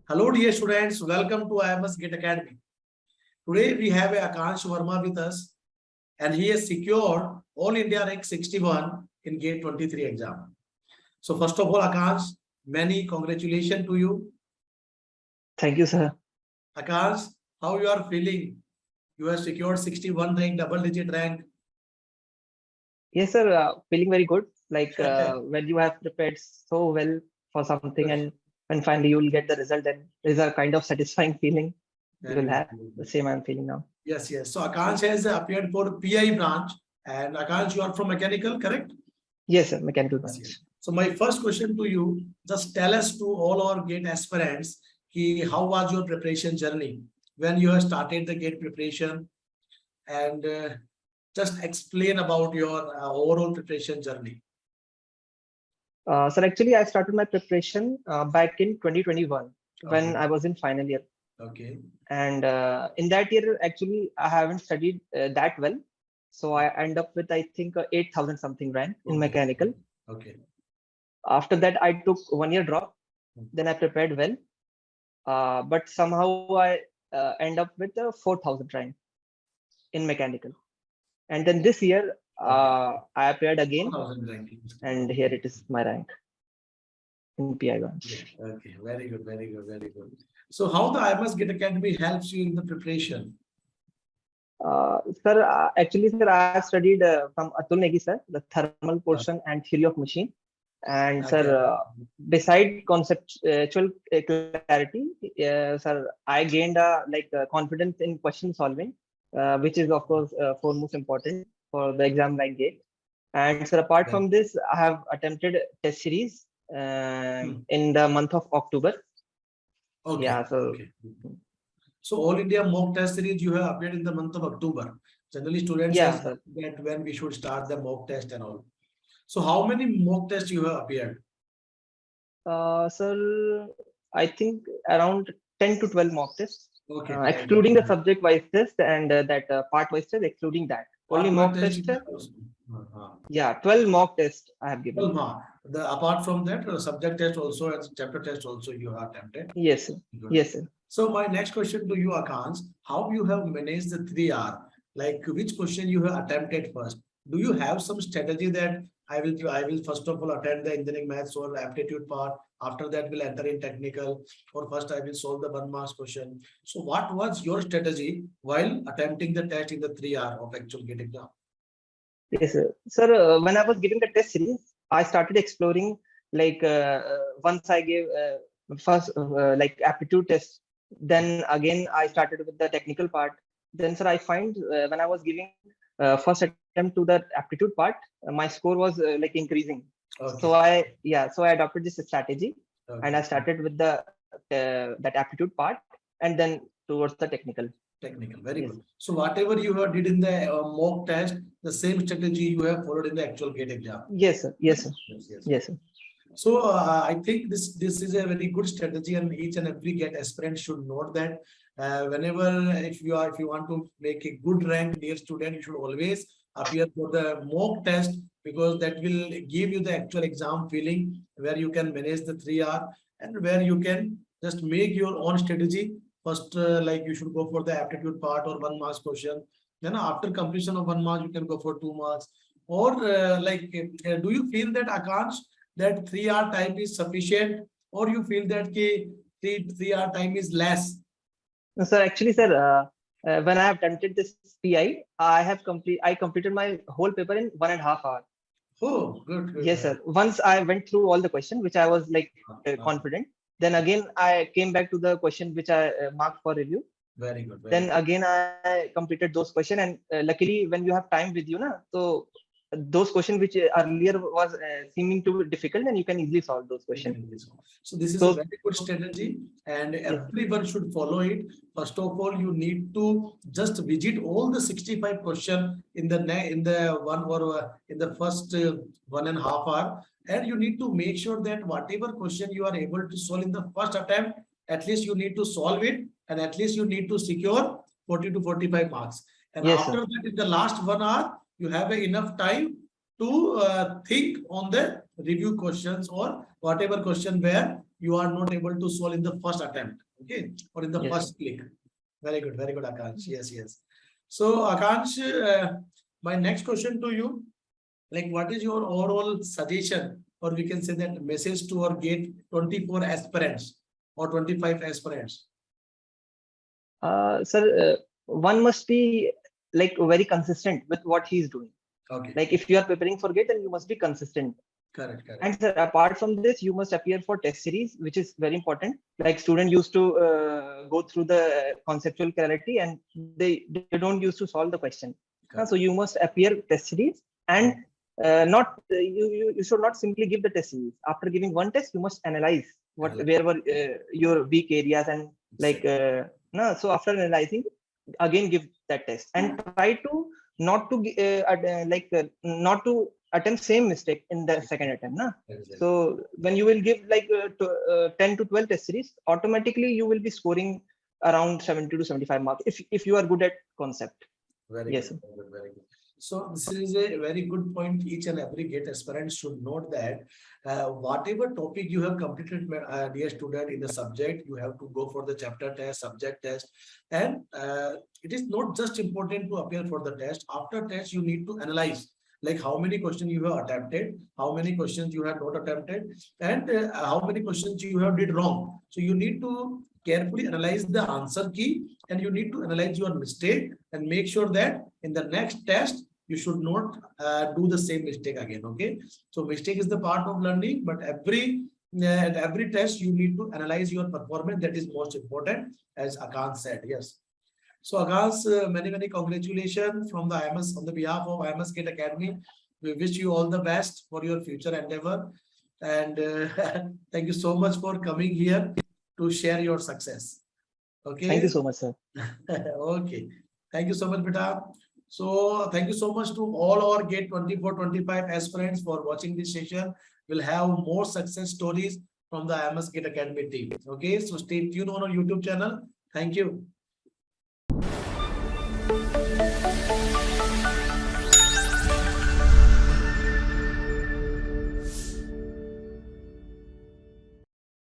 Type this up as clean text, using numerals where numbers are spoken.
Hello dear students, welcome to IMS Academy. Today we have Akansh Verma with us and he has secured All India rank 61 in GATE 23 exam. So first of all Akansh, many congratulations to you. Thank you, sir. Akansh, how you are feeling? You have secured 61 rank, double digit rank. Yes, sir. Feeling very good. Like when you have prepared so well for something, and when finally you will get the result, then there's a kind of satisfying feeling you will have. The same I'm feeling now. Yes, yes. So Akansh has appeared for PI branch, and Akansh, you are from mechanical, correct? Yes, sir. Mechanical branch. Yes. So my first question to you, just tell us to all our GATE aspirants, how was your preparation journey when you have started the GATE preparation, and just explain about your overall preparation journey. Sir, actually, I started my preparation back in 2021 when I was in final year. Okay. And in that year, actually, I haven't studied that well. So I end up with, I think, 8,000 something rank in mechanical. Okay. After that, I took 1 year drop. Then I prepared well. But somehow I end up with a 4,000 rank in mechanical. And then this year, I appeared again. And here it is my rank in PI branch. Okay, very good, very good, very good. So how the IMS GATE Academy helps you in the preparation? Sir, actually, sir, I studied from Atul Negi, sir, the thermal portion and theory of machine. And sir, beside conceptual clarity, sir, I gained confidence in question solving, which is of course foremost important for the exam like GATE. And sir, apart from this, I have attempted test series in the month of October. Okay. Yeah. So All India mock test series you have appeared in the month of October. Generally, students ask that when we should start the mock test and all. So how many mock tests you have appeared? Sir, I think around 10 to 12 mock tests. Okay. Excluding the subject wise test and that part wise test, excluding that. Only mock test. Yeah, 12 mock tests I have given. 12 apart from that, subject test also and chapter test also you have attempted. Yes, sir. Yes, sir. So my next question to you, Akansh, how you have managed the 3R? Like which question you have attempted first? Do you have some strategy that I will first of all attend the engineering maths or aptitude part. After that, we'll enter in technical. Or first, I will solve the 1 marks question. So, what was your strategy while attempting the test in the 3R of actual GATE exam? Yes, sir. Sir, when I was giving the test series, I started exploring like once I gave first like aptitude test. Then again, I started with the technical part. Then, sir, I find when I was giving first attempt to the aptitude part, my score was like increasing. Okay. So I adopted this strategy, and I started with the that aptitude part, and then towards the technical. Very good. So whatever you have did in the mock test, the same strategy you have followed in the actual GATE exam. Yes, sir. Yes, sir. Yes, sir. So I think this is a very good strategy, and each and every GATE aspirant should note that whenever if you want to make a good rank, dear student, you should always appear for the mock test, because that will give you the actual exam feeling where you can manage the 3R and where you can just make your own strategy. First, like you should go for the aptitude part or 1 marks question. Then after completion of 1 mark, you can go for 2 marks. Or do you feel that Akansh, that 3R time is sufficient, or you feel that 3R time is less? No, sir, actually, sir, when I have attempted this PI, I completed my whole paper in 1.5 hours. Oh, good. Yes, sir. Once I went through all the questions, which I was like confident. Then again, I came back to the question which I marked for review. Very good. Then again, I completed those questions, and luckily, when you have time with you, so those questions which earlier was seeming to be difficult, and you can easily solve those questions. So this is a very good strategy, and everyone should follow it. First of all, you need to just visit all the 65 questions in the first 1.5 hours, and you need to make sure that whatever question you are able to solve in the first attempt, at least you need to solve it, and at least you need to secure 40 to 45 marks. And after that, in the last 1 hour, you have enough time to think on the review questions or whatever question where you are not able to solve in the first attempt, okay, or in the Yes, first click. Very good, Akansh. Yes, yes. So, Akansh, my next question to you, like, what is your overall suggestion, or we can say that message to our GATE 24 aspirants or 25 aspirants? sir, one must be like very consistent with what he is doing. Okay, Like if you are preparing for GATE, then you must be consistent. correct, correct. And sir, apart from this, you must appear for test series, which is very important. Like student used to go through the conceptual clarity, and they don't used to solve the question. So you must appear test series, and not you should not simply give the test series. After giving one test, you must analyze what Correct. where were your weak areas, and like no. So after analyzing, again give that test and try to not to not to attempt same mistake in the second attempt, na? Exactly. So when you will give like 10 to 12 test series, automatically you will be scoring around 70 to 75 marks if you are good at concept. Very Yes, good, very good, very good. So this is a very good point. Each and every GATE aspirant should note that whatever topic you have completed, dear student, in the subject, you have to go for the chapter test, subject test, and it is not just important to appear for the test. After test, you need to analyze, like how many questions you have attempted, how many questions you have not attempted, and how many questions you have did wrong. So you need to carefully analyze the answer key, and you need to analyze your mistake and make sure that in the next test you should not do the same mistake again. Okay, so mistake is the part of learning, but at every test you need to analyze your performance. That is most important, as Akansh said. Yes. So Akansh, many congratulations from the IMS, on the behalf of IMS GATE Academy. We wish you all the best for your future endeavor, and thank you so much for coming here to share your success. Okay. thank you so much, sir. Okay. Thank you so much, Beta. So thank you so much to all our GATE 24-25 aspirants for watching this session. We'll have more success stories from the IMS GATE Academy team. Okay. So stay tuned on our YouTube channel. Thank you.